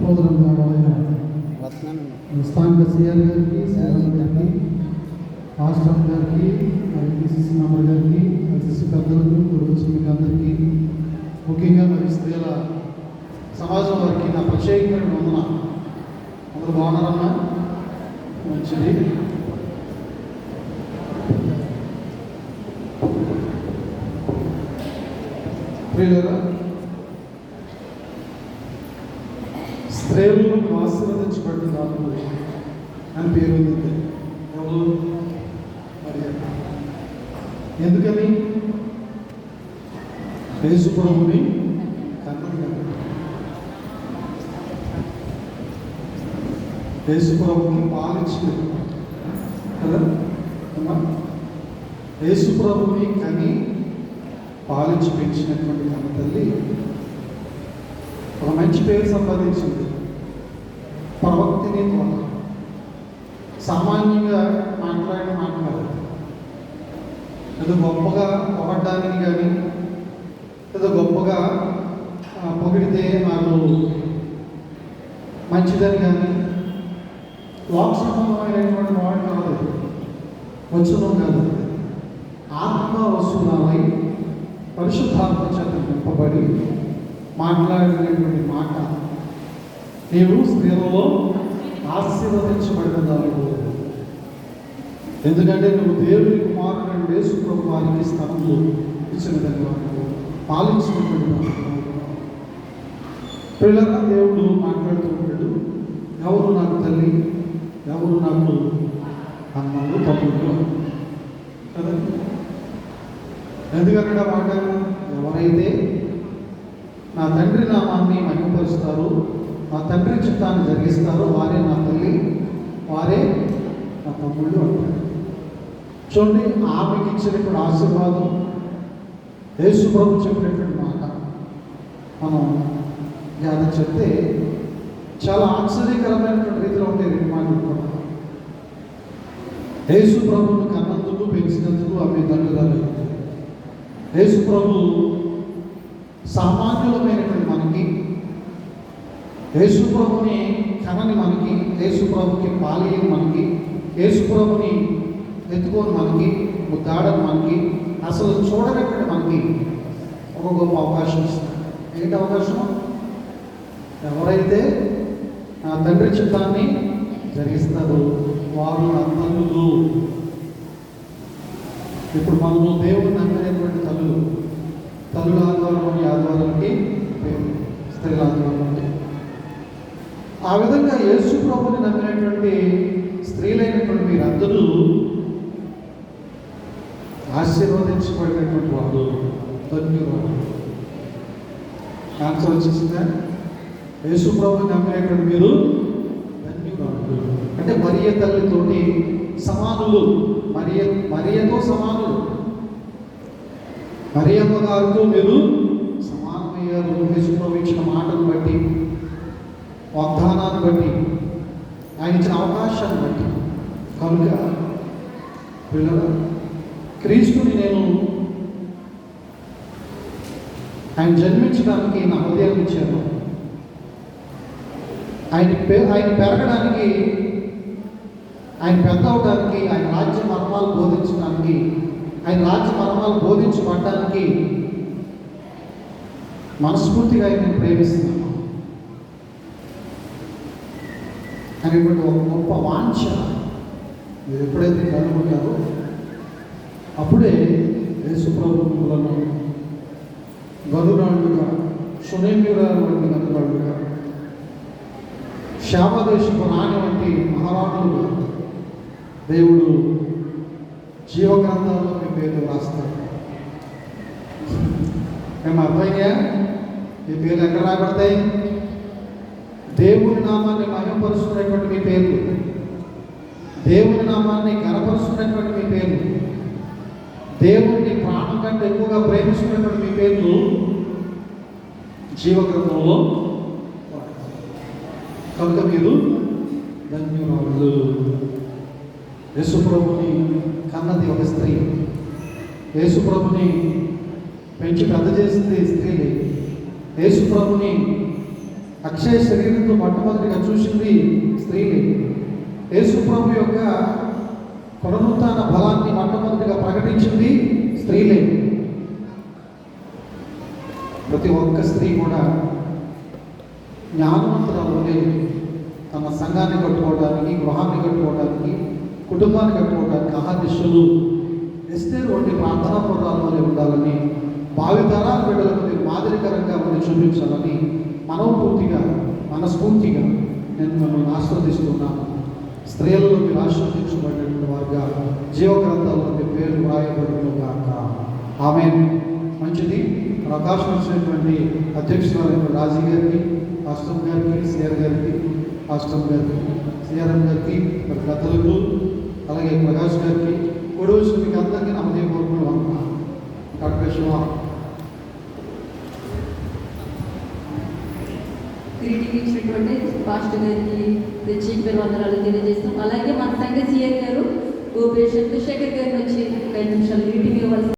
పోదరం దేవాలయ స్థానిక సిఆర్ గారికి, సేవల గారికి, రాష్ట్రం గారికి, మరి పిసిసి మెంబర్ గారికి, ఎల్సిసి పెద్దలకు, గురించి మీకు అందరికీ, ముఖ్యంగా మరి స్త్రీల సమాజం వారికి నా ప్రత్యేకమైన వందన. అందరూ బాగున్నారమ్మా? మంచిది. ప్రియులారా, స్త్రీలు ఆశీర్వదించబడిన దానిలో అని పేరు ఉంది. ఎవరు? మరి ఎందుకని? యేసు ప్రభువుని కన్నది. యేసు ప్రభువుని పాలించింది కదా అమ్మా. యేసు ప్రభువుని కని పాలించి పెంచినటువంటి కన్న తల్లి ఒక మంచి పేరు సంపాదించింది. ప్రవక్తిని ద్వారా సామాన్యంగా మాట్లాడిన మాట్లాడదు. ఏదో గొప్పగా పొగడ్డానికి కానీ, ఏదో గొప్పగా పొగిడితే నాకు మంచిదని కానీ లోక సంబంధమైనటువంటి వాడు కాదు, వచనం కాదు. ఆత్మ వస్తువులై పరిశుద్ధాత్మ చేత నింపబడి మాట్లాడినటువంటి మాట, నీవు స్త్రీలలో ఆశీర్వదించబడిన దానిలో, ఎందుకంటే నువ్వు దేవుని కుమారుడు యేసు ప్రభు వారికి స్థలంలో ఇచ్చిన విధంగా పాలించినటువంటి పిల్లగా దేవుడు మాట్లాడుతూ ఉంటాడు. ఎవరు నాకు తల్లి, ఎవరు నాకు అన్నలు, తమ్ముడు కదా. ఎందుకంటే వాడాను, ఎవరైతే నా తండ్రి నామాన్ని మహిమపరుస్తారో, నా తండ్రి చిత్తాన్ని జరిగిస్తారో వారే నా తల్లి, వారే నా తమ్ముళ్ళు అంటారు. చూడండి, ఆమెకి ఇచ్చినటువంటి ఆశీర్వాదం, యేసు ప్రభు చెప్పినటువంటి మాట మనం జ్ఞానం చెప్తే చాలా ఆశ్చర్యకరమైనటువంటి రీతిలో ఉంటాయి. రెండు మాటలు కూడా యేసు ప్రభువును కన్నందుకు, పెంచినందుకు ఆమె ధన్యురాలు. యేసు ప్రభు సామాన్యులమైనటువంటి మనకి, యేసు ప్రభుని కనని మనకి, యేసు ప్రభుకి పాలియని మనకి, యేసు ప్రభుని ఎత్తుకొని మనకి, ముద్దాడని మనకి, అసలు చూడనటువంటి మనకి ఒక గొప్ప అవకాశం ఇస్తుంది. ఏంటి అవకాశం? ఎవరైతే నా తండ్రి చిత్తాన్ని జరిగిస్తారో వారు నా తల్లులు. ఇప్పుడు మనము దేవుని నమ్మినటువంటి తల్లుల ఆధ్వర్యంలోని ఆధ్వర్యానికి స్త్రీల ఆధ్వర్యంలోని ఆ విధంగా యేసు ప్రభుని నమ్మినటువంటి స్త్రీలైనటువంటి మీరందరూ ఆశీర్వదించబడినటువంటి వాళ్ళు, ధన్యురాలు. ఆన్సర్ వచ్చేసిందా? యేసు ప్రభుని నమ్మినటువంటి మీరు ధన్యురాలు. అంటే మరియ తల్లితోటి సమానులు, మరియతో సమానులు. మరియమ్మ గారితో మీరు సమానమయ్యారు. యేసు ప్రభు ఇచ్చిన మాటను బట్టి, వాగ్దానాన్ని బట్టి, ఆయన ఇచ్చిన అవకాశాన్ని బట్టి. కనుక పిల్లలు, క్రీస్తుని నేను ఆయన జన్మించడానికి నా హృదయం ఇచ్చాను. ఆయన పెరగడానికి, ఆయన పెద్ద అవడానికి, ఆయన రాజ్య మర్మాలు బోధించడానికి, ఆయన రాజ్య మర్మాలు బోధించబడడానికి మనస్ఫూర్తిగా ఆయన ప్రేమిస్తున్నాను అనేటువంటి ఒక గొప్ప వాంఛ మీరు ఎప్పుడైతే కనుగొంటారో అప్పుడే యేసు ప్రభువులను గనురాళ్ళుగా, సునేమిరాలు వంటి గనురాళ్ళుగా, శాపదేశపు రాణి వంటి మహారాణులుగా దేవుడు జీవగ్రంథంలో మీ పేర్లు రాస్తారు. మేము అర్థమయ్యా? మీ పేర్లు ఎక్కడ రాబడతాయి? దేవుని నామాన్ని మహిమపరుస్తున్నటువంటి మీ పేర్లు, దేవుని నామాన్ని ఘనపరుస్తున్నటువంటి మీ పేర్లు, దేవుడిని ప్రాణం కంటే ఎక్కువగా ప్రేమిస్తున్నటువంటి మీ పేర్లు జీవగ్రంథంలో. కనుక మీరు ధన్యురాలు. యేసు ప్రభుని కన్నది ఒక స్త్రీ, యేసు ప్రభుని పెంచి పెద్ద చేసింది స్త్రీలే. యేసు ప్రభుని ఆ అక్షయ శరీరంతో మొట్టమొదటిగా చూసింది స్త్రీని. యేసు ప్రభు యొక్క పునరుత్థాన బలాన్ని మొట్టమొదటిగా ప్రకటించింది స్త్రీలే. ప్రతి ఒక్క స్త్రీ కూడా జ్ఞానవంతురాలు తన సంఘాన్ని కట్టుకోవడానికి, గృహాన్ని కట్టుకోవడానికి, కుటుంబాన్ని కట్టుకోవడానికి అహర్నిశలు ఎస్తేరు వంటి ప్రార్థనా పూర్వాల వల్ల ఉండాలని, భావితరాల బిడ్డలకు మీరు మాదిరికరంగా ఉండి చూపించాలని మనస్ఫూర్తిగా నేను మిమ్మల్ని ఆస్వాదిస్తున్నాను. స్త్రీలలో మీరు ఆశీర్వదించబడినటువంటి వారుగా జీవగ్రంథాల్లో మీ పేరు వ్రాయబడును గాక. ఆమేన్. మంచిది. అవకాశం ఇచ్చినటువంటి అధ్యక్షురాలైన రాజీ గారికి, పాస్టర్ గారికి, సిఆర్ గారికి, పాస్టర్ గారికి, సిఆర్ఎం గారికి, మరి పెద్దలకు, అలాగే ప్రకాష్ గారికి, కూడా వచ్చిన మీకు అందరికీ నా హృదయపూర్వకంగా వందనాలు. కర్కశివ గ్రీటింగ్ ఇచ్చినటువంటి పాస్టర్ గారికి చీఫ్ పేరు వందనాలు తెలియజేస్తాం. అలాగే మన సంఘ సిఆర్ గారు గోపేష్ చంద్రశేఖర్ గారిని వచ్చి 5 నిమిషాలు గ్రీటింగ్ ఇవ్వాల్సి